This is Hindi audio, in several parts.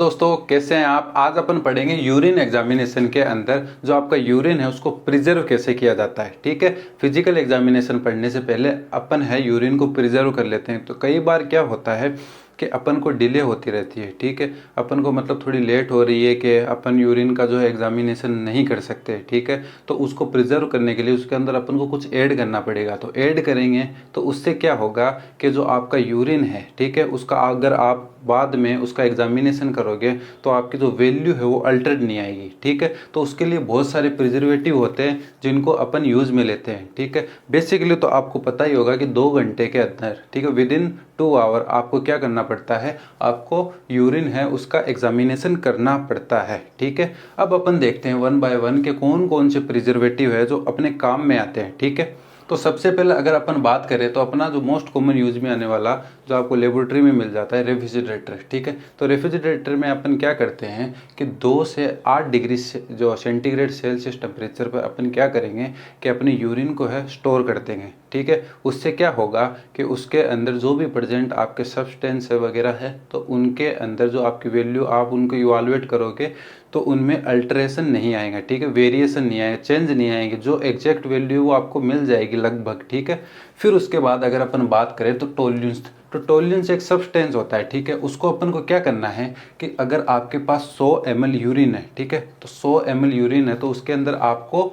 दोस्तों, कैसे हैं आप। आज अपन पढ़ेंगे यूरिन एग्जामिनेशन के अंदर जो आपका यूरिन है उसको प्रिजर्व कैसे किया जाता है। ठीक है, फिजिकल एग्जामिनेशन पढ़ने से पहले अपन है यूरिन को प्रिजर्व कर लेते हैं। तो कई बार क्या होता है कि अपन को डिले होती रहती है। ठीक है, अपन को मतलब थोड़ी लेट हो रही है कि अपन यूरिन का जो है एग्जामिनेशन नहीं कर सकते। ठीक है, तो उसको प्रिजर्व करने के लिए उसके अंदर अपन को कुछ ऐड करना पड़ेगा। तो ऐड करेंगे तो उससे क्या होगा कि जो आपका यूरिन है, ठीक है, उसका अगर आप बाद में उसका एग्जामिनेशन करोगे तो आपकी जो वैल्यू है वो अल्टर्ड नहीं आएगी। ठीक है, तो उसके लिए बहुत सारे प्रिजर्वेटिव होते हैं जिनको अपन यूज़ में लेते हैं। ठीक है, बेसिकली तो आपको पता ही होगा कि 2 घंटे के अंदर, ठीक है, विदिन 2 आवर आपको क्या करना पड़ता है, आपको यूरिन है उसका एग्जामिनेशन करना पड़ता है। ठीक है, अब अपन देखते हैं वन बाय वन के कौन कौन से प्रिजर्वेटिव है जो अपने काम में आते हैं। ठीक है, तो सबसे पहले अगर अपन बात करें तो अपना जो मोस्ट कॉमन यूज में आने वाला जो आपको लेबोरेटरी में मिल जाता है, रेफ्रिजरेटर। ठीक है, तो रेफ्रिजरेटर में अपन क्या करते हैं कि 2 से 8 डिग्री से जो सेंटीग्रेड सेल्सियस टेम्परेचर पर अपन क्या करेंगे कि अपने यूरिन को है स्टोर कर देंगे। ठीक है, उससे क्या होगा कि उसके अंदर जो भी प्रेजेंट आपके सब्सटेंस है वगैरह है तो उनके अंदर जो आपकी वैल्यू आप उनको इवालुएट करोगे तो उनमें अल्टरेशन नहीं आएगा। ठीक है, वेरिएशन नहीं आएगा, चेंज नहीं आएगी, जो एग्जैक्ट वैल्यू वो आपको मिल जाएगी लगभग। ठीक है, फिर उसके बाद अगर अपन बात करें तो टोल्यूंस, तो टोल्यूंस एक सब्सटेंस होता है। ठीक है, उसको अपन को क्या करना है कि अगर आपके पास 100 ml यूरिन है, ठीक है, तो 100 ml यूरिन है तो उसके अंदर आपको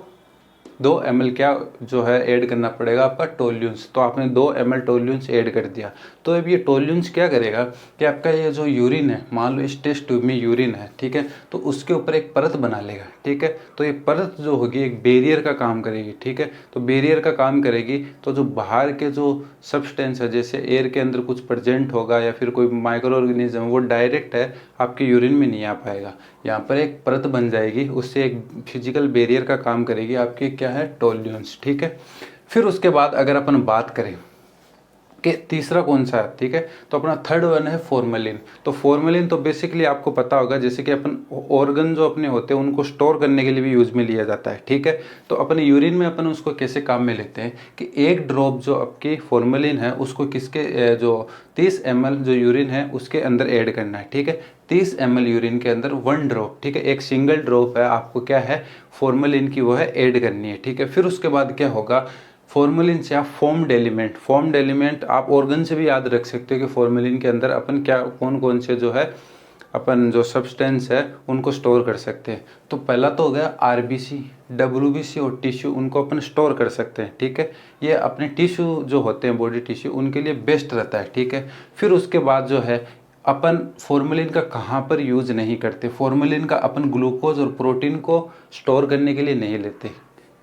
2 ml क्या जो है ऐड करना पड़ेगा, आपका टोल्यूंस। तो आपने 2 ml टोल्यूंस ऐड कर दिया। तो अब ये टोल्यूंस क्या करेगा कि आपका ये जो यूरिन है, मान लो इस टेस्ट ट्यूब में यूरिन है, ठीक है, तो उसके ऊपर एक परत बना लेगा। ठीक है, तो ये परत जो होगी एक बैरियर का काम करेगी। ठीक है, तो बैरियर का काम करेगी तो जो बाहर के जो सब्सटेंस है, जैसे एयर के अंदर कुछ प्रेजेंट होगा या फिर कोई माइक्रो ऑर्गेनिज्म, वो डायरेक्ट है आपके यूरिन में नहीं आ पाएगा। यहाँ पर एक परत बन जाएगी, उससे एक फिजिकल बैरियर का काम करेगी आपकी क्या है, टोल्यूंस। ठीक है, फिर उसके बाद अगर अपन बात करें कि तीसरा कौन सा है, ठीक है, तो अपना थर्ड वन है फॉर्मेलिन। तो फॉर्मेलिन तो बेसिकली आपको पता होगा जैसे कि अपन ऑर्गन जो अपने होते हैं उनको स्टोर करने के लिए भी यूज में लिया जाता है। ठीक है, तो अपने यूरिन में अपन उसको कैसे काम में लेते हैं कि एक ड्रॉप जो आपकी फॉर्मेलिन है उसको किसके जो 30 ml जो यूरिन है उसके अंदर ऐड करना है। ठीक है, 30 ml यूरिन के अंदर 1 ड्रॉप, ठीक है, एक सिंगल ड्रॉप है आपको क्या है, फॉर्मेलिन की वो है ऐड करनी है। ठीक है, फिर उसके बाद क्या होगा, फॉर्मेलिन से आप फॉर्म्ड एलिमेंट, फॉर्म्ड एलिमेंट आप ऑर्गन से भी याद रख सकते हो कि फॉर्मेलिन के अंदर अपन क्या कौन कौन से जो है अपन जो सब्सटेंस है उनको स्टोर कर सकते हैं। तो पहला तो हो गया आरबीसी, डब्ल्यूबीसी और टिश्यू, उनको अपन स्टोर कर सकते हैं। ठीक है, ये अपने टिश्यू जो होते हैं बॉडी टिश्यू उनके लिए बेस्ट रहता है। ठीक है, फिर उसके बाद जो है अपन फॉर्मेलिन का कहाँ पर यूज नहीं करते, फॉर्मेलिन का अपन ग्लूकोज और प्रोटीन को स्टोर करने के लिए नहीं लेते,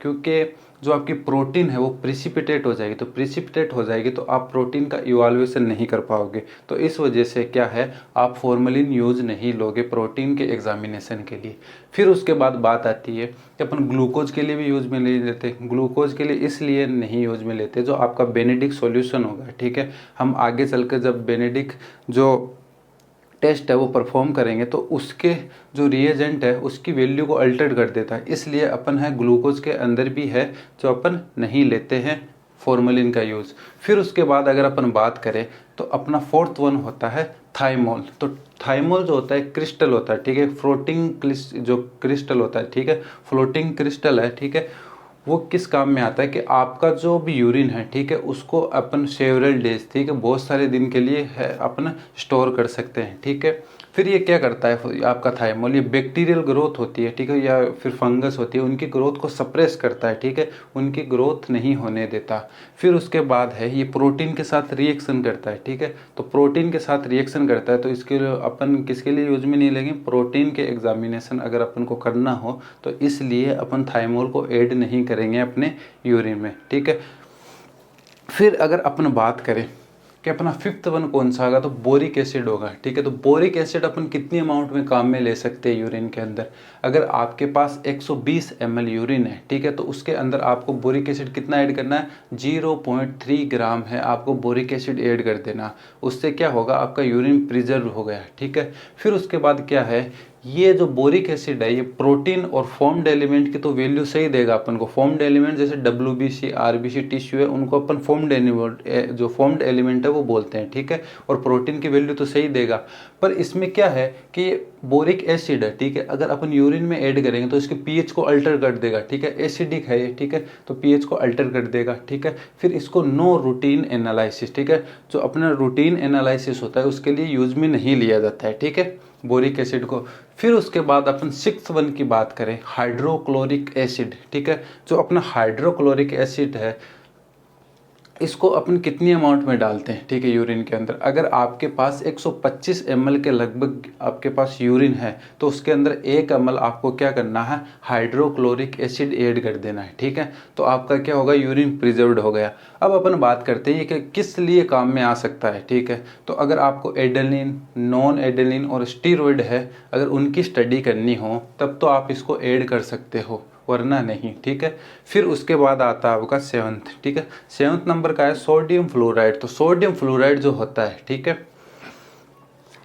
क्योंकि जो आपकी प्रोटीन है वो प्रिसिपिटेट हो जाएगी। तो प्रिसिपिटेट हो जाएगी तो आप प्रोटीन का इवाल्यूएशन नहीं कर पाओगे। तो इस वजह से क्या है, आप फॉर्मेलिन यूज नहीं लोगे प्रोटीन के एग्जामिनेशन के लिए। फिर उसके बाद बात आती है कि अपन ग्लूकोज के लिए भी यूज में नहीं लेते। ग्लूकोज के लिए इसलिए नहीं यूज में लेते जो आपका बेनेडिक सॉल्यूशन होगा। ठीक है, हम आगे चलकर जब बेनेडिक जो टेस्ट है वो परफॉर्म करेंगे तो उसके जो रिएजेंट है उसकी वैल्यू को अल्टर कर देता है, इसलिए अपन है ग्लूकोज के अंदर भी है जो अपन नहीं लेते हैं फॉर्मेलिन का यूज़। फिर उसके बाद अगर अपन बात करें तो अपना फोर्थ वन होता है थाइमोल। तो थाइमोल जो होता है क्रिस्टल होता है। ठीक है, फ्लोटिंग जो क्रिस्टल होता है, ठीक है, फ्लोटिंग क्रिस्टल है। ठीक है, वो किस काम में आता है कि आपका जो भी यूरिन है, ठीक है, उसको अपन सेवरल डेज, ठीक है, बहुत सारे दिन के लिए है अपन स्टोर कर सकते हैं। ठीक है, फिर ये क्या करता है आपका थाइमोल, ये बैक्टीरियल ग्रोथ होती है, ठीक है, या फिर फंगस होती है, उनकी ग्रोथ को सप्रेस करता है। ठीक है, उनकी ग्रोथ नहीं होने देता। फिर उसके बाद है ये प्रोटीन के साथ रिएक्शन करता है। ठीक है, तो प्रोटीन के साथ रिएक्शन करता है तो इसके लिए अपन किसके लिए यूज में नहीं लेंगे, प्रोटीन के एग्जामिनेशन अगर अपन को करना हो तो इसलिए अपन थाइमोल को ऐड नहीं करेंगे अपने यूरिन में। ठीक है, फिर अगर अपन बात करें कि अपना फिफ्थ वन कौन सा होगा तो बोरिक एसिड होगा। ठीक है, तो बोरिक एसिड अपन कितनी अमाउंट में काम में ले सकते हैं यूरिन के अंदर, अगर आपके पास 120 ml यूरिन है, ठीक है, तो उसके अंदर आपको बोरिक एसिड कितना ऐड करना है, 0.3 ग्राम है आपको बोरिक एसिड ऐड कर देना। उससे क्या होगा, आपका यूरिन प्रिजर्व हो गया। ठीक है, फिर उसके बाद क्या है, ये जो बोरिक एसिड है ये प्रोटीन और फॉर्म्ड एलिमेंट की तो वैल्यू सही देगा अपन को। फॉर्म्ड एलिमेंट जैसे WBC RBC टिश्यू है उनको अपन फॉर्म्ड एलिमेंट, जो फॉर्म्ड एलिमेंट है वो बोलते हैं, ठीक है। और प्रोटीन की वैल्यू तो सही देगा। पर इसमें क्या है कि बोरिक एसिड है, ठीक है, अगर अपन यूरिन में ऐड करेंगे तो इसके पीएच को अल्टर कर देगा, ठीक है। एसिडिक है ये, ठीक है, तो पीएच को अल्टर कर देगा, ठीक है। फिर इसको नो रूटीन एनालिसिस, ठीक है, जो अपना रूटीन एनालिसिस होता है उसके लिए यूज में नहीं लिया जाता है, ठीक है, बोरिक एसिड को। फिर उसके बाद अपन 6th 1 की बात करें, हाइड्रोक्लोरिक एसिड, ठीक है। जो अपना हाइड्रोक्लोरिक एसिड है इसको अपन कितनी अमाउंट में डालते हैं, ठीक है, यूरिन के अंदर। अगर आपके पास 125 ml के लगभग आपके पास यूरिन है तो उसके अंदर 1 ml आपको क्या करना है, हाइड्रोक्लोरिक एसिड ऐड कर देना है, ठीक है। तो आपका क्या होगा, यूरिन प्रिजर्व्ड हो गया। अब अपन बात करते हैं कि किस लिए काम में आ सकता है, ठीक है। तो अगर आपको एडेनिन, नॉन एडेनिन और स्टीरॉयड है, अगर उनकी स्टडी करनी हो तब तो आप इसको ऐड कर सकते हो, वरना नहीं, ठीक है। फिर उसके बाद आता है आपका 7th, ठीक है। 7th नंबर का है सोडियम फ्लोराइड। तो सोडियम फ्लोराइड जो होता है, ठीक है,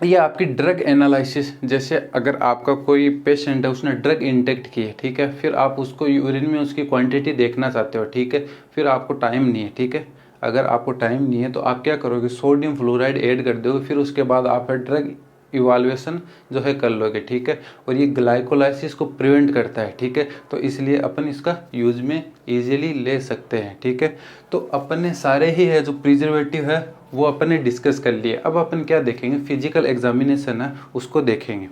ये आपकी ड्रग एनालिसिस, जैसे अगर आपका कोई पेशेंट है उसने ड्रग इंटेक्ट की है, ठीक है, फिर आप उसको यूरिन में उसकी क्वांटिटी देखना चाहते हो, ठीक है, फिर आपको टाइम नहीं है, ठीक है। अगर आपको टाइम नहीं है तो आप क्या करोगे, सोडियम फ्लोराइड ऐड कर दोगे, फिर उसके बाद आप ड्रग इवाल्युएशन जो है कर लोगे, ठीक है। और ये ग्लाइकोलाइसिस को प्रिवेंट करता है, ठीक है, तो इसलिए अपन इसका यूज में इजीली ले सकते हैं, ठीक है। तो अपन ने सारे ही है जो प्रिजर्वेटिव है वो अपन ने डिस्कस कर लिए। अब अपन क्या देखेंगे, फिजिकल एग्जामिनेशन है उसको देखेंगे।